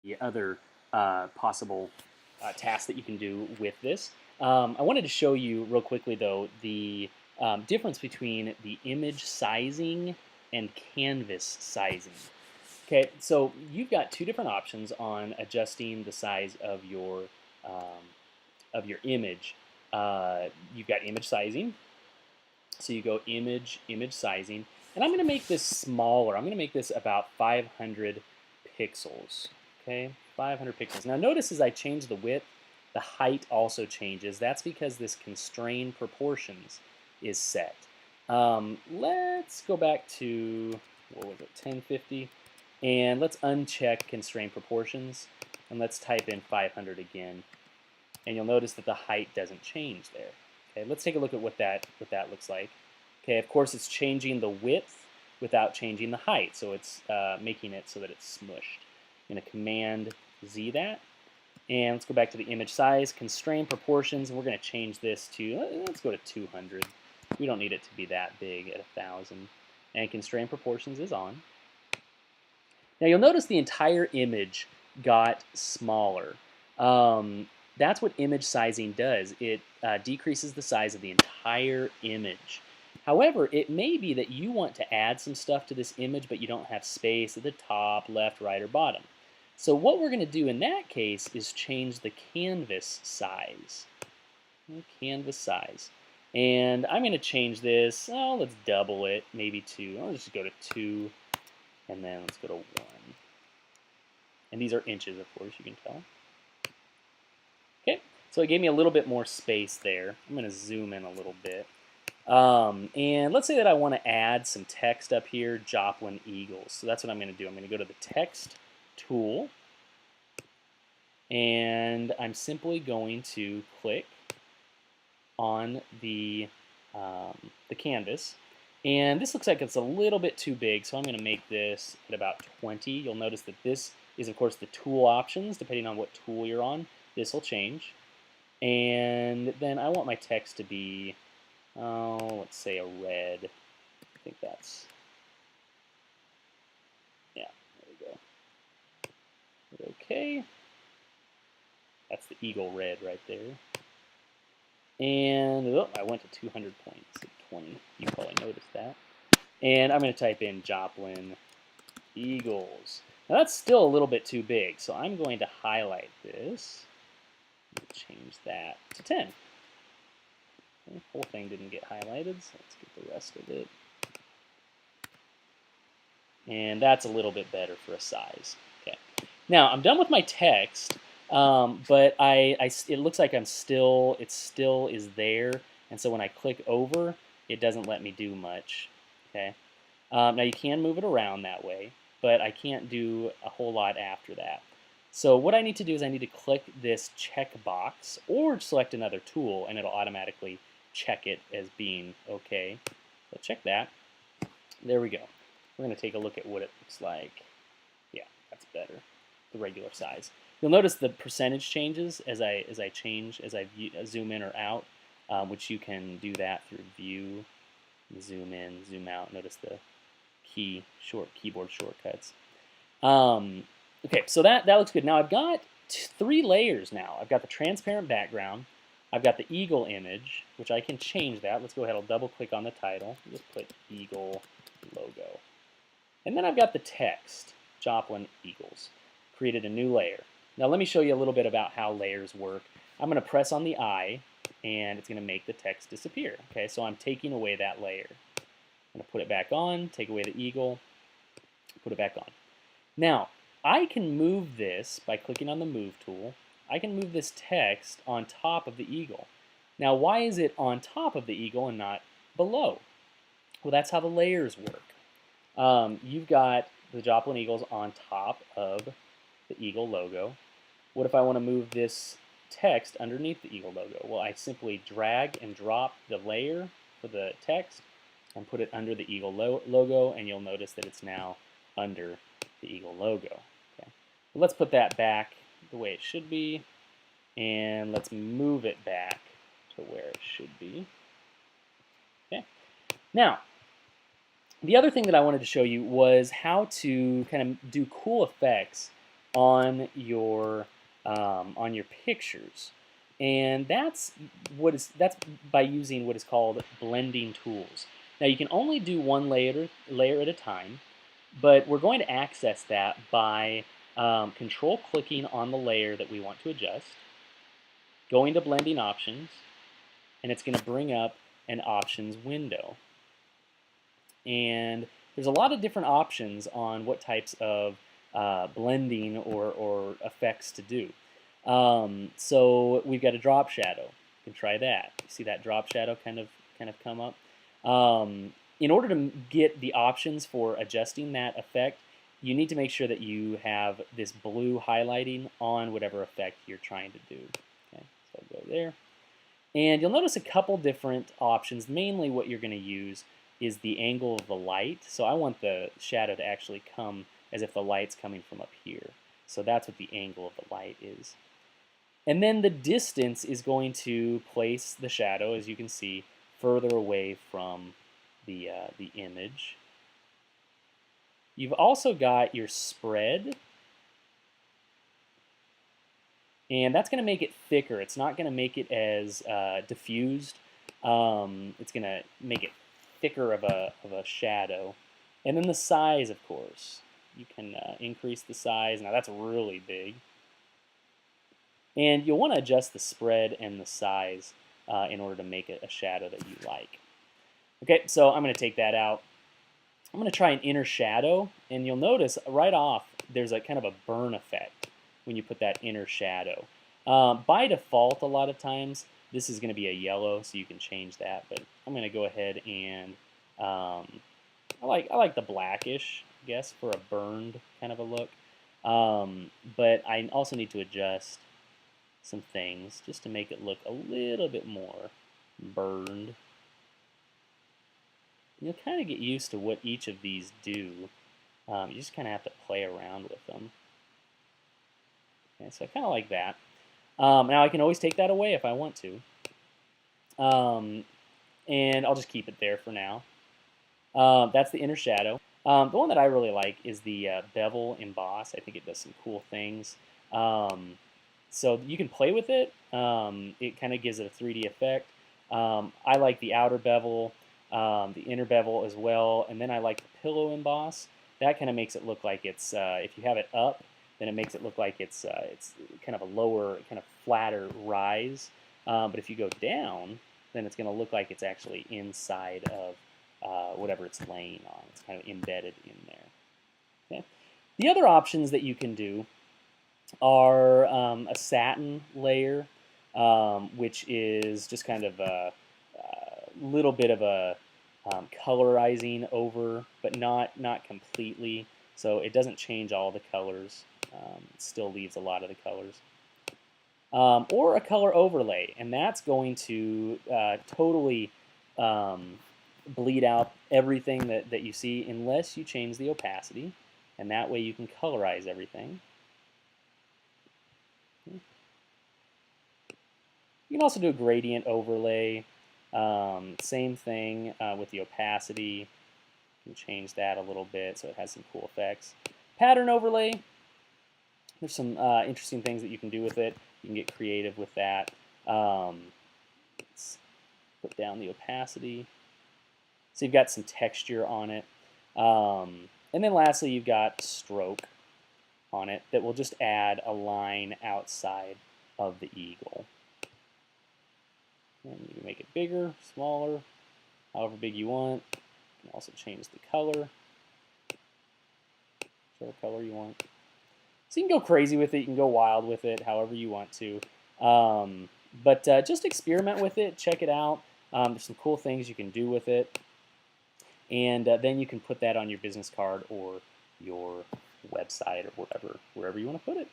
the other possible tasks that you can do with this. I wanted to show you real quickly though the difference between the image sizing and canvas sizing. Okay, so you've got two different options on adjusting the size of your image. You've got image sizing, so you go image sizing, and I'm going to make this smaller. I'm going to make this about 500 pixels. Okay, 500 pixels. Now notice as I change the width, the height also changes. That's because this constrain proportions is set. Let's go back to, what was it, 1050, and let's uncheck constrain proportions, and let's type in 500 again, and you'll notice that the height doesn't change there. Okay, let's take a look at what that looks like. Okay, of course it's changing the width without changing the height, so it's making it so that it's smushed. I'm going to Command Z that, and let's go back to the image size, constrain proportions, and we're going to change this to, let's go to 200. We don't need it to be that big at 1,000. And constrain proportions is on. Now you'll notice the entire image got smaller. That's what image sizing does. It decreases the size of the entire image. However, it may be that you want to add some stuff to this image, but you don't have space at the top, left, right, or bottom. So what we're going to do in that case is change the canvas size. Canvas size. And I'm going to change this, let's double it, maybe 2. I'll just go to 2, and then let's go to 1. And these are inches, of course, you can tell. Okay, so it gave me a little bit more space there. I'm going to zoom in a little bit. And let's say that I want to add some text up here, Joplin Eagles. So that's what I'm going to do. I'm going to go to the text tool, and I'm simply going to click on the canvas. And this looks like it's a little bit too big, so I'm going to make this at about 20. You'll notice that this is, of course, the tool options. Depending on what tool you're on, this will change. And then I want my text to be, let's say a red. I think that's, yeah, there we go. Okay. That's the eagle red right there. And I went to 200 points at 20. You probably noticed that. And I'm going to type in Joplin Eagles. Now that's still a little bit too big, so I'm going to highlight this. Change that to 10. The whole thing didn't get highlighted, so let's get the rest of it. And that's a little bit better for a size. Okay. Now I'm done with my text, but it looks like it still is there, and so when I click over, it doesn't let me do much. Okay. Now you can move it around that way, but I can't do a whole lot after that. So what I need to do is I need to click this checkbox or select another tool, and it'll automatically check it as being okay. So check that. There we go. We're going to take a look at what it looks like. Yeah, that's better. The regular size. You'll notice the percentage changes as I zoom in or out, which you can do that through View, zoom in, zoom out. Notice the keyboard shortcuts. Okay, so that looks good. Now I've got 3 layers now. I've got the transparent background. I've got the eagle image, which I can change that. Let's go ahead. I'll double click on the title. Just put Eagle logo. And then I've got the text, Joplin Eagles. Created a new layer. Now let me show you a little bit about how layers work. I'm going to press on the eye, and it's going to make the text disappear. Okay, so I'm taking away that layer. I'm going to put it back on, take away the eagle, put it back on. Now, I can move this by clicking on the Move tool. I can move this text on top of the eagle. Now, why is it on top of the eagle and not below? Well, that's how the layers work. You've got the Joplin Eagles on top of the eagle logo. What if I want to move this text underneath the eagle logo? Well, I simply drag and drop the layer for the text and put it under the eagle logo, and you'll notice that it's now under the eagle logo. Okay. Well, let's put that back the way it should be, and let's move it back to where it should be. Okay. Now, the other thing that I wanted to show you was how to kind of do cool effects on your pictures, and that's by using what is called blending tools. Now you can only do one layer at a time, but we're going to access that by control clicking on the layer that we want to adjust, going to blending options, and it's going to bring up an options window. And there's a lot of different options on what types of blending or effects to do. So we've got a drop shadow. You can try that. You see that drop shadow kind of come up. In order to get the options for adjusting that effect, you need to make sure that you have this blue highlighting on whatever effect you're trying to do. Okay, so I'll go there. And you'll notice a couple different options. Mainly what you're going to use is the angle of the light. So I want the shadow to actually come as if the light's coming from up here. So that's what the angle of the light is. And then the distance is going to place the shadow, as you can see, further away from the image. You've also got your spread, and that's going to make it thicker. It's not going to make it as diffused. It's going to make it thicker of a shadow. And then the size, of course. You can increase the size. Now that's really big. And you'll want to adjust the spread and the size in order to make it a shadow that you like. Okay, so I'm going to take that out. I'm going to try an inner shadow, and you'll notice right off there's a kind of a burn effect when you put that inner shadow. By default, a lot of times, this is going to be a yellow, so you can change that. But I'm going to go ahead and I like the blackish, I guess, for a burned kind of a look. But I also need to adjust some things just to make it look a little bit more burned. You'll kind of get used to what each of these do. You just kind of have to play around with them. Okay, so I kind of like that. Now I can always take that away if I want to. And I'll just keep it there for now. That's the inner shadow. The one that I really like is the bevel emboss. I think it does some cool things. So you can play with it. It kind of gives it a 3D effect. I like the outer bevel, the inner bevel as well, and then I like the pillow emboss. That kind of makes it look like it's, if you have it up, then it makes it look like it's kind of a lower, kind of flatter rise. But if you go down, then it's going to look like it's actually inside of whatever it's laying on. It's kind of embedded in there. Okay. The other options that you can do are a satin layer, which is just kind of a little bit of a colorizing over, but not completely. So it doesn't change all the colors. It still leaves a lot of the colors. Or a color overlay, and that's going to totally bleed out everything that you see unless you change the opacity, and that way you can colorize everything. You can also do a gradient overlay. Same thing with the opacity. You can change that a little bit so it has some cool effects. Pattern overlay. There's some interesting things that you can do with it. You can get creative with that. Let's put down the opacity. So you've got some texture on it. And then lastly, you've got stroke on it that will just add a line outside of the eagle. And you can make it bigger, smaller, however big you want. You can also change the color, whichever color you want. So you can go crazy with it, you can go wild with it, however you want to. But just experiment with it, check it out. There's some cool things you can do with it. And then you can put that on your business card or your website or wherever you want to put it.